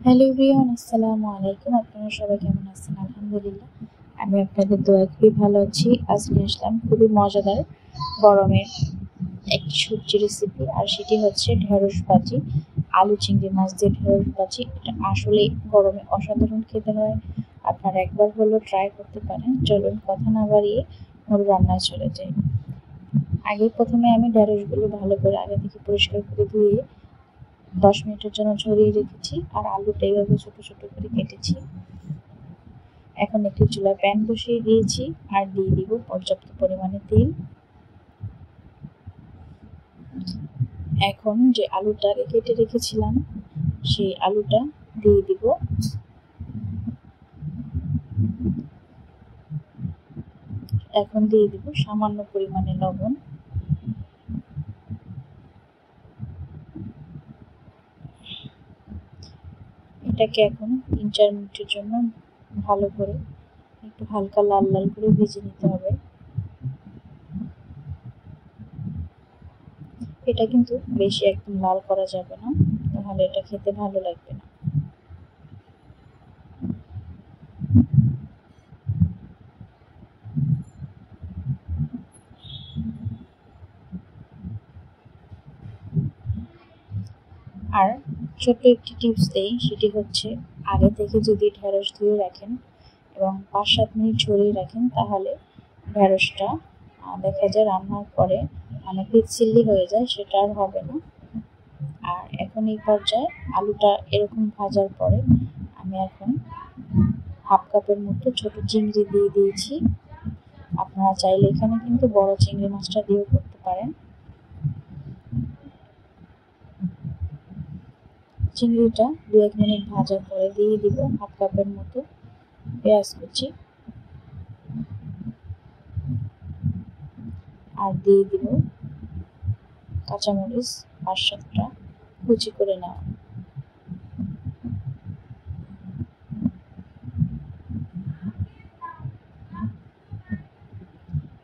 Hello everyone, আসসালামু আলাইকুম। আপনারা সবাই কেমন আছেন? আলহামদুলিল্লাহ, আমি আপনাদের দোয়া খুবই ভালো আছি। আজ নিয়ে আসলাম খুবই মজাদার গরমের একটি সবজি রেসিপি, আর সেটি হচ্ছে ঢেঁড়স ভাজি। আলু চিংড়ি মাছ দিয়ে ঢেঁড়স ভাজি, এটা আসলে গরমে অসাধারণ খেতে হয়। আপনারা একবার হলেও ট্রাই করতে পারেন। চলুন কথা না বাড়িয়ে মূল রান্নায় চলে যাই। প্রথমে আমি ঢেঁড়সগুলো ভালো করে আগে থেকে পরিষ্কার করে ধুয়ে 10 মিনিটের জন্য ঝরিয়ে রেখেছি, আর আলুটা এইভাবে ছোট ছোট করে কেটেছি। এখন একটি চুলায় প্যান বসিয়ে দিয়েছি আর দিয়ে দিব পর্যাপ্ত পরিমাণে তেল। এখন যে আলুটা আগে কেটে রেখেছিলাম সেই আলুটা দিয়ে দিব। এখন দিয়ে দিব সামান্য পরিমাণে লবণ। এটাকে এখন 3-4 মিনিটের জন্য ভালো করে একটু হালকা লাল লাল করে ভেজে নিতে হবে। এটা কিন্তু বেশি একদম লাল করা যাবে না, তাহলে এটা খেতে ভালো লাগবে না। আর ছোট্ট একটি টিপস দেই, সেটি হচ্ছে আগে থেকে যদি ঢেঁড়স ধুয়ে রাখেন এবং 5-7 মিনিট ঝরিয়ে রাখেন, তাহলে ঢেঁড়সটা দেখা যায় রান্নার পরে পিচ্ছিল্লি হয়ে যায়, সেটা আর হবে না। আর এখন এই পর্যায়ে আলুটা এরকম ভাজার পরে আমি এখন হাফ কাপের মতো ছোট চিংড়ি দিয়ে দিয়েছি। আপনারা চাইলে এখানে কিন্তু বড় চিংড়ি মাছটা দিয়েও করতে পারেন। চিংড়িটা 2-1 মিনিট ভাজার পরে দিয়ে দিব হাফ কাপের মতো পেঁয়াজ কুচি, আর দিয়ে দিব কাঁচামরিচ 5-7টা কুচি করে নেওয়া।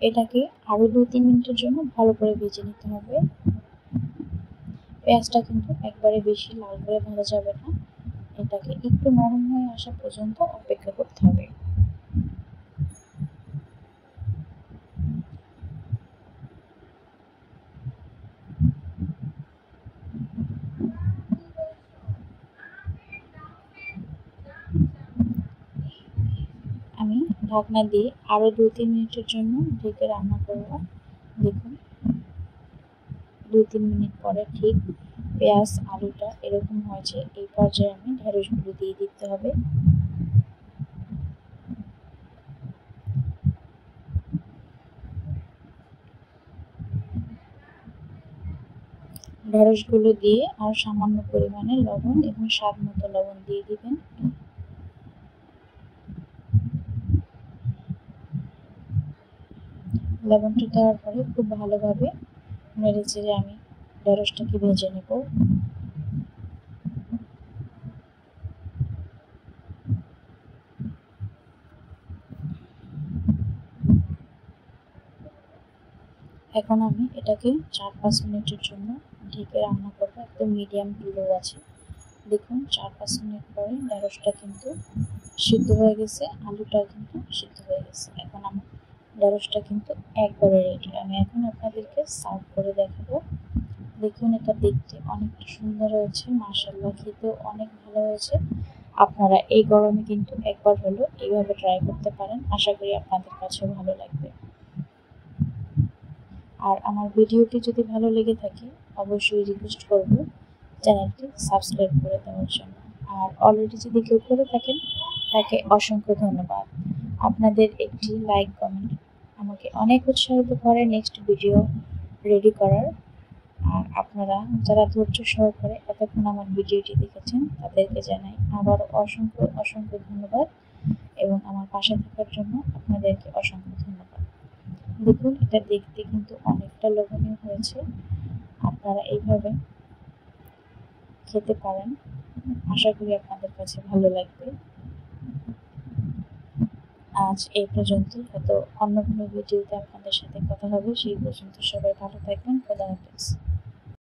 এটাকে আরো 2-3 মিনিটের জন্য ভালো করে ভেজে নিতে হবে। পেঁয়াজটা কিন্তু একবারে বেশি লাল করে ভাজা যাবে না, এটাকে একটু নরম হয়ে আসা পর্যন্ত অপেক্ষা করতে হবে। আমি ঢাকনা দিয়ে আরো 2-3 মিনিটের জন্য ঢেকে রান্না করব। দেখুন 2-3 মিনিট পরে ঠিক পেঁয়াজ আলুটা এরকম হয়েছে। এই পর্যায়ে আমি ঢেঁড়সগুলো দিয়ে দিতে হবে। ঢেঁড়সগুলো দিয়ে আর সামান্য পরিমাণে লবণ এবং স্বাদ মতো লবণ দিয়ে দিবেন। লবণটা দেওয়ার পরে খুব ভালোভাবে নেড়ে চেড়ে আমি ঢেঁড়সটাকে ভেজে নেব। এখন আমি এটাকে 4-5 মিনিটের জন্য ঢেকে রান্না করবো, একদম মিডিয়াম টু লো আছে। দেখুন 4-5 মিনিট পরে ঢেঁড়সটা কিন্তু সিদ্ধ হয়ে গেছে, আলুটাও কিন্তু সিদ্ধ হয়ে গেছে। এখন আমার ঢেঁড়সটা কিন্তু একবারে রেডি। আমি এখন আপনাদেরকে সার্ভ করে দেখাবো। দেখুন এটা দেখতে অনেকটা সুন্দর হয়েছে, মাশাআল্লাহ খেতেও অনেক ভালো হয়েছে। আপনারা এই গরমে কিন্তু একবার হলো এইভাবে ট্রাই করতে পারেন, আশা করি আপনাদের কাছেও ভালো লাগবে। আর আমার ভিডিওটি যদি ভালো লেগে থাকে, অবশ্যই রিকোয়েস্ট করব চ্যানেলটি সাবস্ক্রাইব করে দেওয়ার জন্য। আর অলরেডি যদি কেউ করে থাকেন, তাকে অসংখ্য ধন্যবাদ। আপনাদের একটি লাইক কমেন্ট আমাকে অনেক উৎসাহিত করে নেক্সট ভিডিও রেডি করার। আর আপনারা যারা ধৈর্য সহকারে এতক্ষণ আমার ভিডিওটি দেখেছেন, তাদেরকে জানাই আবার অসংখ্য অসংখ্য ধন্যবাদ, এবং আমার পাশে থাকার জন্য আপনাদেরকে অসংখ্য ধন্যবাদ। দেখুন এটা দেখতে কিন্তু অনেকটা লোভনীয় হয়েছে, আপনারা এইভাবে খেতে পারেন, আশা করি আপনাদের কাছে ভালো লাগবে। আজ এই পর্যন্ত, হয়তো অন্য কোনো ভিডিওতে আপনাদের সাথে কথা হবে। সেই পর্যন্ত সবাই ভালো থাকবেন। খোদা হাফেজ।